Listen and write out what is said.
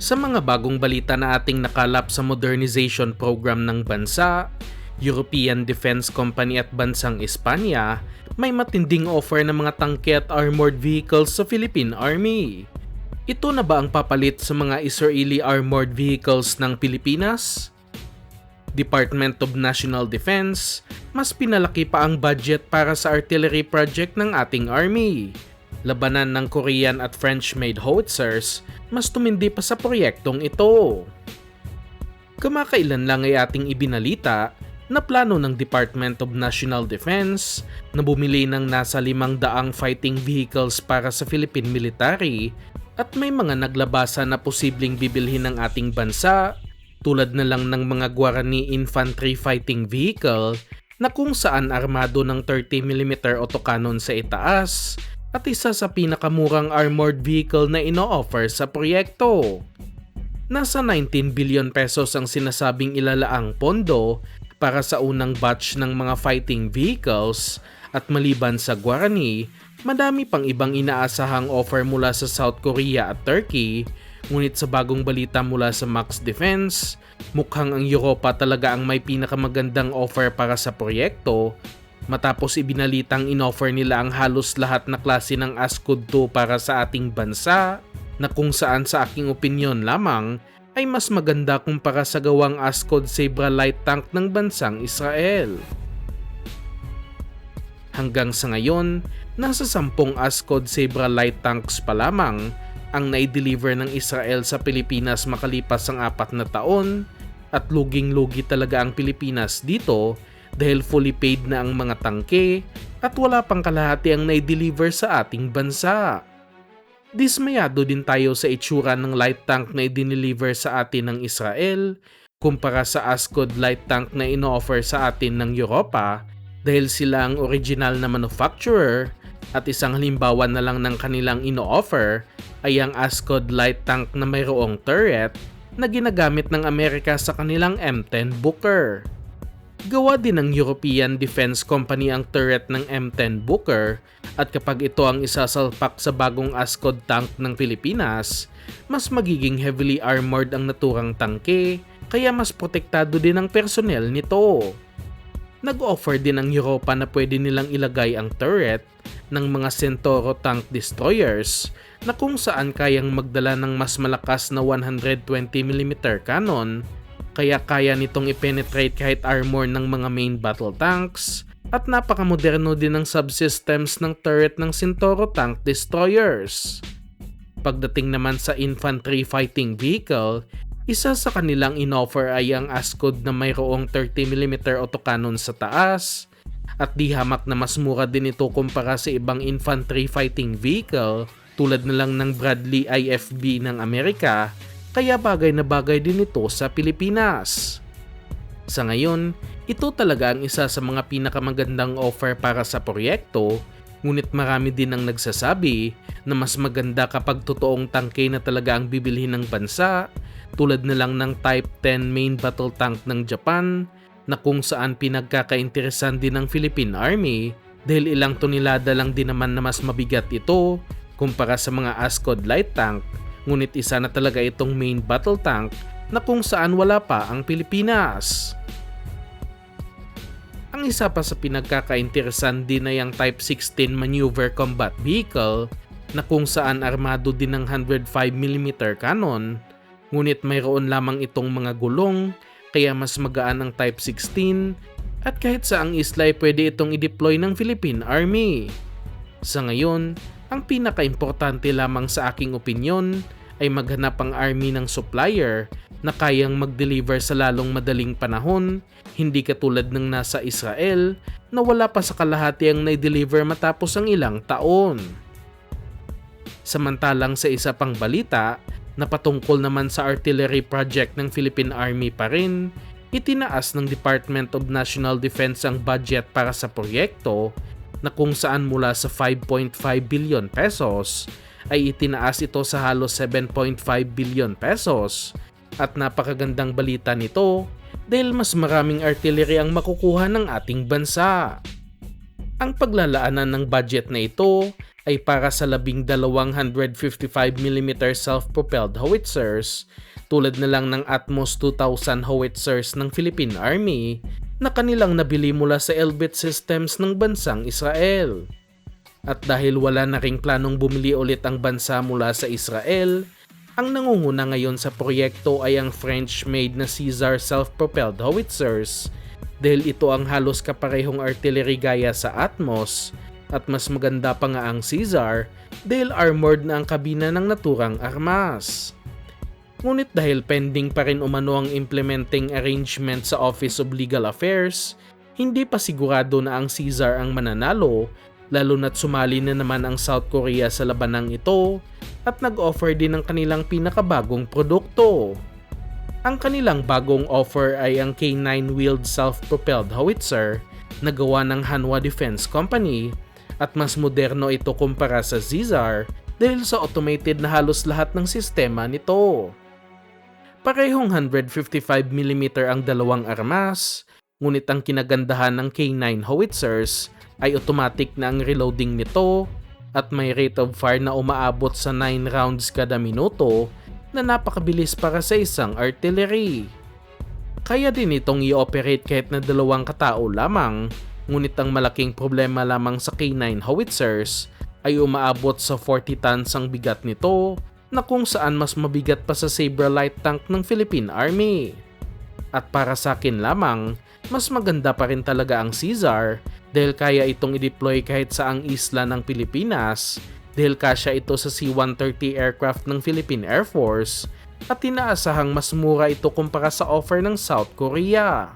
Sa mga bagong balita na ating nakalap sa modernization program ng bansa, European Defense Company at bansang Espanya, may matinding offer ng mga tangke at armored vehicles sa Philippine Army. Ito na ba ang papalit sa mga Israeli armored vehicles ng Pilipinas? Department of National Defense, mas pinalaki pa ang budget para sa artillery project ng ating Army. Labanan ng Korean at French-made howitzers, mas tumindi pa sa proyektong ito. Kamakailan lang ay ating ibinalita na plano ng Department of National Defense na bumili ng nasa 500 fighting vehicles para sa Philippine military at may mga naglabasa na posibleng bibilhin ng ating bansa tulad na lang ng mga Guarani Infantry Fighting Vehicle na kung saan armado ng 30mm autocannon sa itaas at isa sa pinakamurang armored vehicle na ino-offer sa proyekto. Nasa 19 billion pesos ang sinasabing ilalaang pondo para sa unang batch ng mga fighting vehicles at maliban sa Guarani, madami pang ibang inaasahang offer mula sa South Korea at Turkey, ngunit sa bagong balita mula sa Max Defense, mukhang ang Europa talaga ang may pinakamagandang offer para sa proyekto matapos ibinalitang inoffer nila ang halos lahat na klase ng ASCOD 2 para sa ating bansa na kung saan sa aking opinyon lamang ay mas maganda kumpara sa gawang ASCOD Zebra light tank ng bansang Israel. Hanggang sa ngayon, nasa 10 ASCOD Zebra light tanks pa lamang ang nai-deliver ng Israel sa Pilipinas makalipas ang 4 na taon at luging-lugi talaga ang Pilipinas dito dahil fully paid na ang mga tangke at wala pang kalahati ang nai-deliver sa ating bansa. Dismayado din tayo sa itsura ng light tank na i-deliver sa atin ng Israel kumpara sa ASCOD light tank na ino-offer sa atin ng Europa dahil sila ang original na manufacturer at isang halimbawa na lang ng kanilang ino-offer ay ang ASCOD light tank na mayroong turret na ginagamit ng Amerika sa kanilang M10 Booker. Gawa din ng European Defense Company ang turret ng M10 Booker at kapag ito ang isasalpak sa bagong ASCOD tank ng Pilipinas, mas magiging heavily armored ang naturang tangke kaya mas protektado din ang personnel nito. Nag-offer din ang Europa na pwede nilang ilagay ang turret ng mga Centauro tank destroyers na kung saan kayang magdala ng mas malakas na 120mm cannon kaya kaya nitong i-penetrate kahit armor ng mga main battle tanks at napakamoderno din ng subsystems ng turret ng Centauro tank destroyers. Pagdating naman sa infantry fighting vehicle, isa sa kanilang inoffer ay ang ASCOD na mayroong 30mm autocannon sa taas at di hamak na mas mura din ito kumpara sa ibang infantry fighting vehicle tulad na lang ng Bradley IFB ng Amerika, kaya bagay na bagay din ito sa Pilipinas. Sa ngayon, ito talaga ang isa sa mga pinakamagandang offer para sa proyekto, ngunit marami din ang nagsasabi na mas maganda kapag totoong tangke na talaga ang bibilhin ng bansa, tulad na lang ng Type 10 main battle tank ng Japan, na kung saan pinagkakainteresan din ng Philippine Army dahil ilang tonelada lang din naman na mas mabigat ito kumpara sa mga ASCOD light tank, ngunit isa na talaga itong main battle tank na kung saan wala pa ang Pilipinas. Ang isa pa sa pinagkakainteresan din ay ang Type 16 Maneuver Combat Vehicle na kung saan armado din ng 105mm cannon, ngunit mayroon lamang itong mga gulong kaya mas magaan ang Type 16 at kahit saang isla ay pwede itong i-deploy ng Philippine Army. Sa ngayon, ang pinaka-importante lamang sa aking opinyon ay maghanap ang Army ng supplier na kayang mag-deliver sa lalong madaling panahon, hindi katulad ng nasa Israel na wala pa sa kalahati ang na-deliver matapos ang ilang taon. Samantalang sa isa pang balita, na patungkol naman sa artillery project ng Philippine Army pa rin, itinaas ng Department of National Defense ang budget para sa proyekto na kung saan mula sa 5.5 billion pesos ay itinaas ito sa halos 7.5 billion pesos at napakagandang balita nito dahil mas maraming artillery ang makukuha ng ating bansa. Ang paglalaanan ng budget na ito ay para sa 12 155mm self-propelled howitzers tulad na lang ng Atmos 2000 howitzers ng Philippine Army na kanilang nabili mula sa Elbit Systems ng bansang Israel. At dahil wala na ring planong bumili ulit ang bansa mula sa Israel, ang nangunguna ngayon sa proyekto ay ang French-made na Caesar self-propelled howitzers dahil ito ang halos kaparehong artillery gaya sa Atmos at mas maganda pa nga ang Caesar dahil armored na ang kabina ng naturang armas. Ngunit dahil pending pa rin umano ang implementing arrangement sa Office of Legal Affairs, hindi pa sigurado na ang Caesar ang mananalo lalo na't sumali na naman ang South Korea sa labanang ito at nag-offer din ng kanilang pinakabagong produkto. Ang kanilang bagong offer ay ang K9 wheeled self-propelled howitzer na gawa ng Hanwha Defense Company at mas moderno ito kumpara sa Caesar dahil sa automated na halos lahat ng sistema nito. Parehong 155mm ang dalawang armas, ngunit ang kinagandahan ng K9 howitzers ay automatic na ang reloading nito at may rate of fire na umaabot sa 9 rounds kada minuto na napakabilis para sa isang artillery. Kaya din itong i-operate kahit na dalawang katao lamang, ngunit ang malaking problema lamang sa K9 howitzers ay umaabot sa 40 tons ang bigat nito na kung saan mas mabigat pa sa Sabre light tank ng Philippine Army. At para sa akin lamang, mas maganda pa rin talaga ang Caesar dahil kaya itong i-deploy kahit saang isla ng Pilipinas dahil kasya ito sa C-130 aircraft ng Philippine Air Force at inaasahang mas mura ito kumpara sa offer ng South Korea.